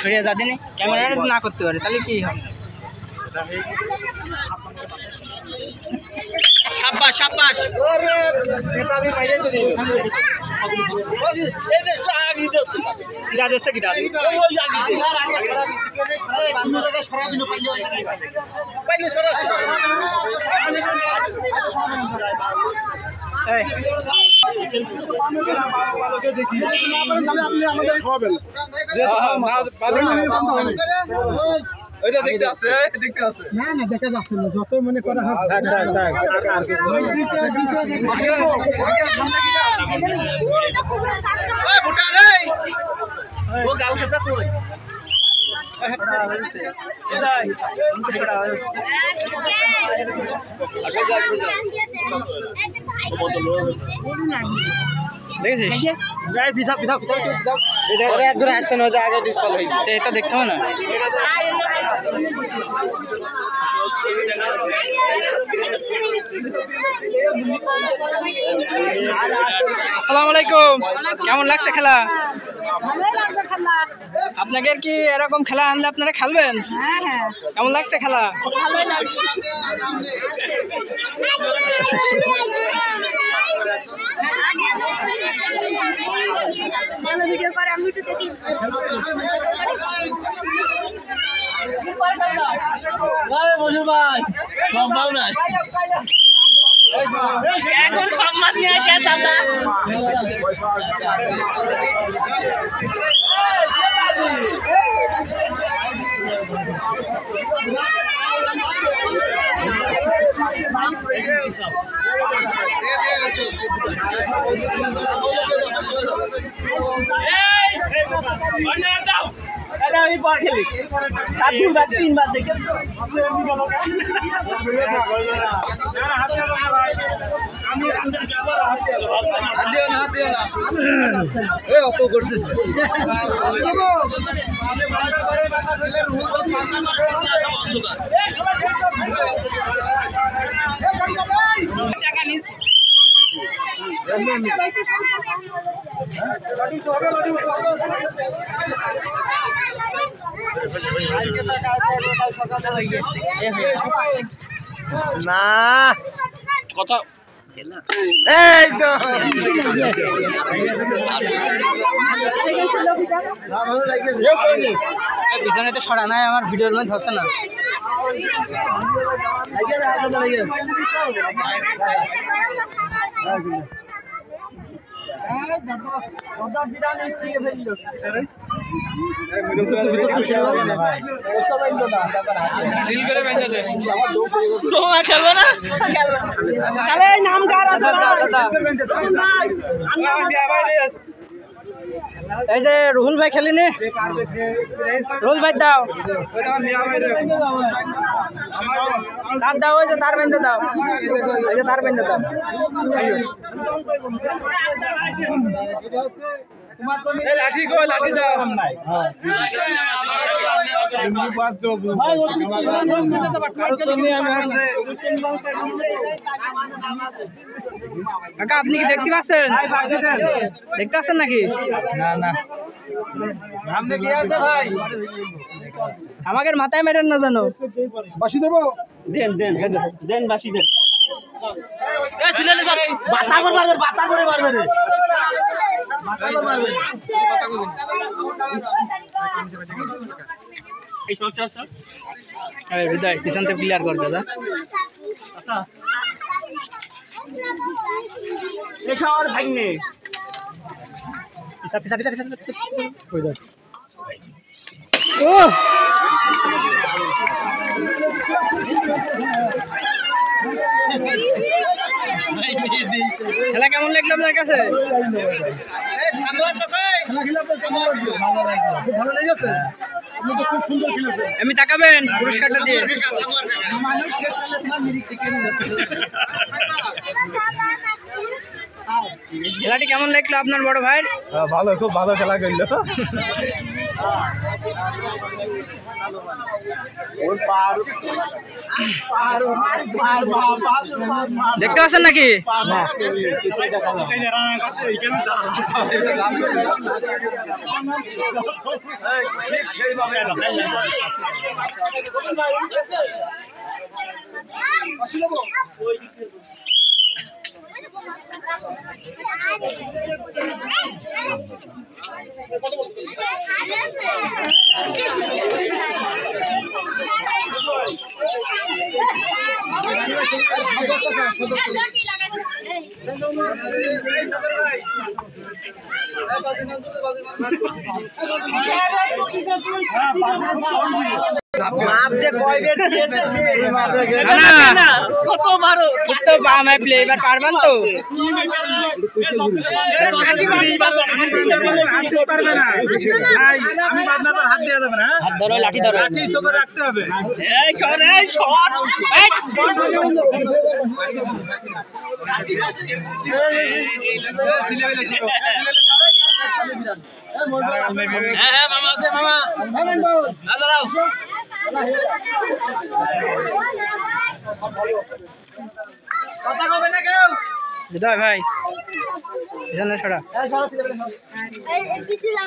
সরিয়ে যা দিনে ক্যামেরাটা না করতে পারে তাহলে কি হবে? শাবাশ শাবাশ দেখতে আছে না না দেখা যাচ্ছে না যত মনে করা হয় এটা দেখতে হবে না। আসসালামু আলাইকুম, কেমন লাগছে খেলা? আপনাকে কি এরকম খেলা আনলে আপনারা খেলবেন? কেমন লাগছে খেলা? এখন সম্মান নিয়ে চাচা খেলি 3 বার দেখে অত করছিস টাকা নিস না কথা এই তো পিছনে তো সরা নাই, আমার ভিডিওর মধ্যে ধরছে না। এই যে রুহুল ভাই খেলিনি, রুহুল ভাই দাও তার দাও, ওই যে তার বেঁধে দাও, এই যে তার বেঁধে দাও। লাঠি গো লাঠি দাও কাকা আপনি কি দেখতে পাচ্ছেন? দেখতে পাচ্ছেন নাকি? না না সামনে কি আছে ভাই? আমাকে মাথায় মেরেন না জানো। বাসি দেবো? দেন দেন দেন বাসি দেন। এই সিলেনে স্যার বাতা করে মারবে, বাতা করে মারবে রে, বাতা করে মারবে। এই চল চল চল, এই হৃদয় পিছন থেকে ক্লিয়ার কর দাদা। আচ্ছা এই শহর ভাঙনে পিছা পিছা পিছা পিছা কই যা। ও খেলা কেমন লাগলো আপনার কাছে? আমি তাকাবেন পুরস্কারটা দিয়ে। খেলাটি কেমন লাগলো আপনার বড় ভাই? ভালো, খুব ভালো খেলা করলো। দেখতে পাচ্ছেন নাকি? কত মারো তো বাম है प्ले बार पारमान तो हाथ धरो लाठी धरो लाठी चोको रखते হবে এই শট এই শট হ্যাঁ মামা আছে মামা না দাঁড়াও কথা কবে না কেউ বিদায় ভাই এখানে ছড়া এই পিছে যা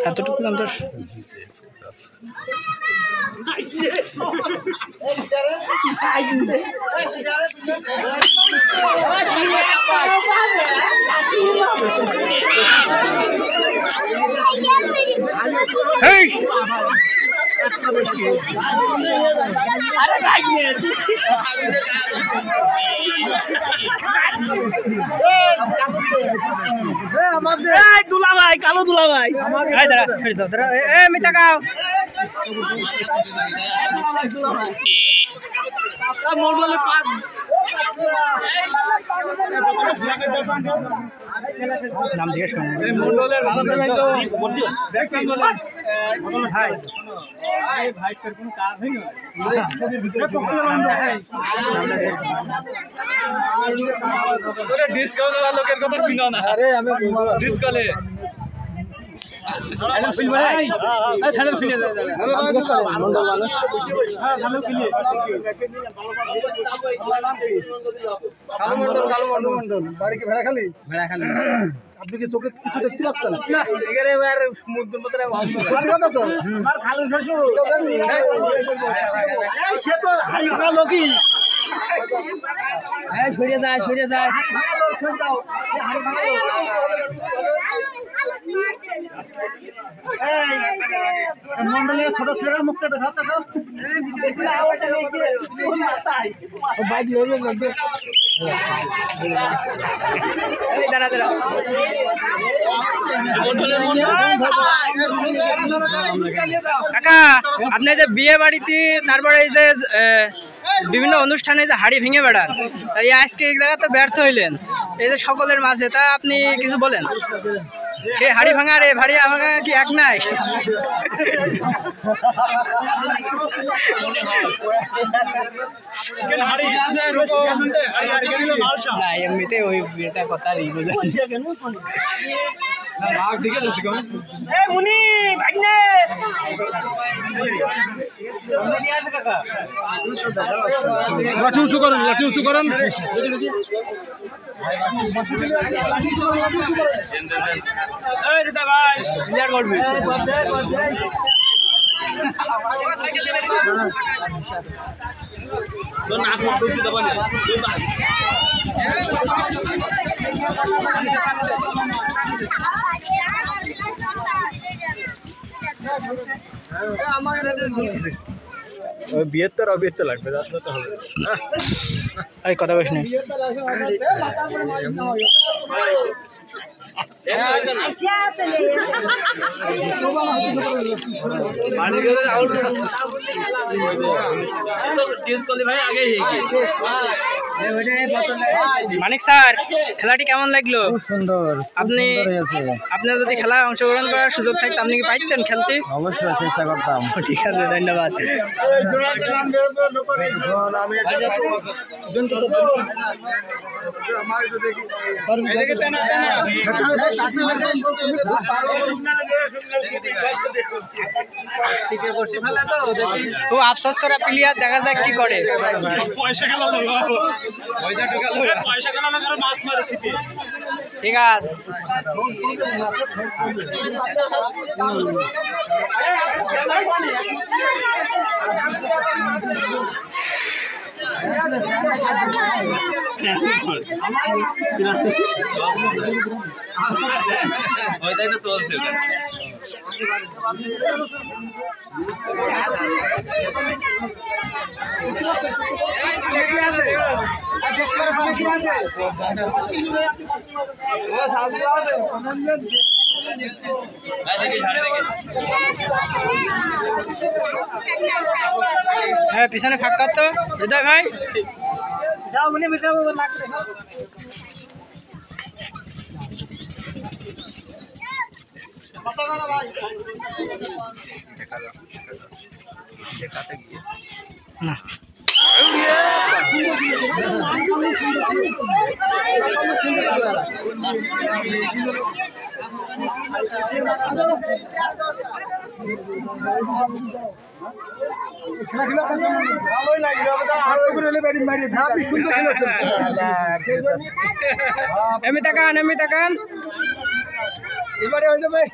এতটুকু নাম তো দুলা ভাই কালো দুলা ভাই মিতা গাও নাম জিজ্ঞেস লোকের কথা শুনো না ডিসকালে আপনি কি চোখে কিছু দেখতে পাচ্ছেন না এখানে আর সমুদ্রের মতো আমার খালু শ্বশুর সে তো হারিয়ে লোকই সরে যায় মন্ডলের ছোট ছেলেরা মুক্ত বেঁধা তো দাঁড়া কাকা আপনি যে বিয়ে বাড়িতে তারপরে এই যে বিভিন্ন অনুষ্ঠানে যে হাড়ি ভেঙে বেড়ান এই আজকে এক জায়গা তো ব্যর্থ হইলেন এই যে সকলের মাঝে তা আপনি কিছু বলেন সেই হাড়ি ভাঙা রে ভাড়ি ভাঙা কি এক নাই না এমনিতে ওই বিয়েটা কথা মুনি ভাগ্নে লাঠি উঁচু করেন বিয়ের তো আর বিয়ের তো লাগবে কথা বলিস না মানিক স্যার খেলাটি কেমন লাগলো? সুন্দর। আপনি আপনার যদি খেলায় অংশগ্রহণ করার সুযোগ থাকতো আপনি কি পাইতেন খেলতে? অবশ্যই চেষ্টা করতাম। ঠিক আছে, ধন্যবাদ। খুব আফসোস করা প্লেয়ার, দেখা যাক কি করে। ঠিক আছে, হ্যাঁ পিছনে ফাঁকা তো হৃদয় ভাই। না ভালোই লাগলো আর করে বাড়ি মারি আপনি সুন্দর খেলেছেন। এমনি তাকান, এমনি তাকান। এবারে হইলো ভাই